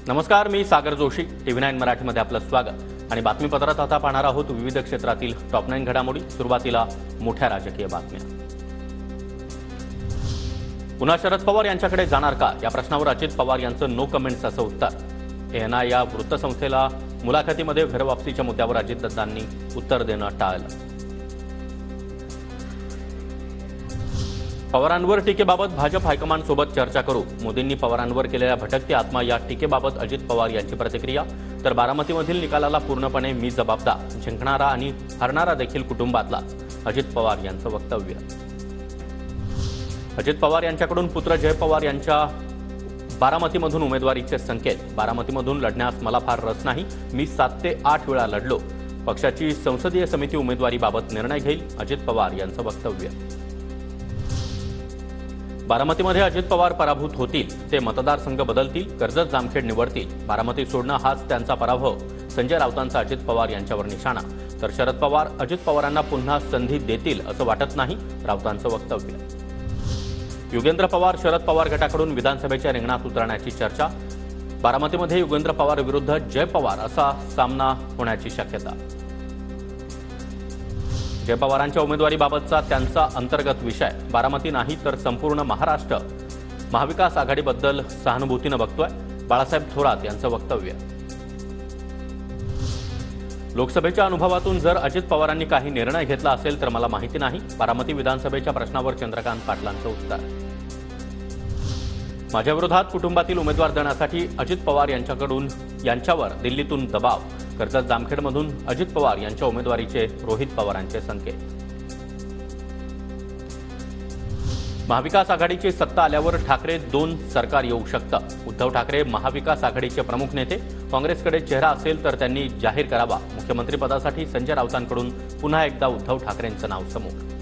नमस्कार, मी सागर जोशी. TV9 मराठीमध्ये आपलं स्वागत. आणि बातमीपत्रात आता पाहणार आहोत विविध क्षेत्रातील टॉप 9 घडामोडी. सुरुवातीला मोठ्या राजकीय बातम्या. पुन्हा शरद पवार यांच्याकडे जाणार का या प्रश्नावर अजित पवार यांचं नो कमेंट्स असं उत्तर. एएनआय या वृत्तसंस्थेला मुलाखतीमध्ये घरवापसीच्या मुद्द्यावर अजितदादांनी उत्तर देणं टाळलं. पवारांवर टीकेबाबत भाजप हायकमांड सोबत चर्चा करू. मोदींनी पवारांवर केलेल्या भटकती आत्मा या टीकेबाबत अजित पवार यांची प्रतिक्रिया. तर बारामतीमधील निकालाला पूर्णपणे मी जबाबदार, जिंकणारा आणि हरणारा देखील कुटुंबातलाच, अजित पवार यांचं वक्तव्य. अजित पवार यांच्याकडून पुत्र जय पवार यांच्या बारामतीमधून उमेदवारीचे संकेत. बारामतीमधून लढण्यास मला फार रस नाही. मी 7 ते 8 वेळा लढलो. पक्षाची संसदीय समिती उमेदवारीबाबत निर्णय घेईल, अजित पवार यांचं वक्तव्य. बारामतीमध्ये अजित पवार पराभूत होतील, ते मतदारसंघ बदलतील, कर्जत जामखेड निवडतील. बारामती सोडणं हाच त्यांचा पराभव, संजय राऊतांचा अजित पवार यांच्यावर निशाणा. तर शरद पवार अजित पवारांना पुन्हा संधी देतील असं वाटत नाही, राऊतांचं वक्तव्य. युगेंद्र पवार शरद पवार गटाकडून विधानसभेच्या रिंगणात उतरण्याची चर्चा. बारामतीमध्ये युगेंद्र पवार विरुद्ध जय पवार असा सामना होण्याची शक्यता. जय पवारांच्या उमेदवारीबाबतचा त्यांचा अंतर्गत विषय. बारामती नाही तर संपूर्ण महाराष्ट्र महाविकास आघाडीबद्दल सहानुभूतीनं बघतोय, बाळासाहेब थोरात यांचं वक्तव्य. लोकसभेच्या अनुभवातून जर अजित पवारांनी काही निर्णय घेतला असेल तर मला माहिती नाही. बारामती विधानसभेच्या प्रश्नावर चंद्रकांत पाटलांचं उत्तर. माझ्या विरोधात कुटुंबातील उमेदवार देण्यासाठी अजित पवार यांच्यावर दिल्लीतून दबाव. कर्जत जामखेडमधून अजित पवार यांच्या उमेदवारीचे रोहित पवारांचे संकेत. महाविकास आघाडीची सत्ता आल्यावर ठाकरे 2 सरकार येऊ शकतं. उद्धव ठाकरे महाविकास आघाडीचे प्रमुख नेते. काँग्रेसकडे चेहरा असेल तर त्यांनी जाहीर करावा. मुख्यमंत्रीपदासाठी संजय राऊतांकडून पुन्हा एकदा उद्धव ठाकरेंचं नाव समोर.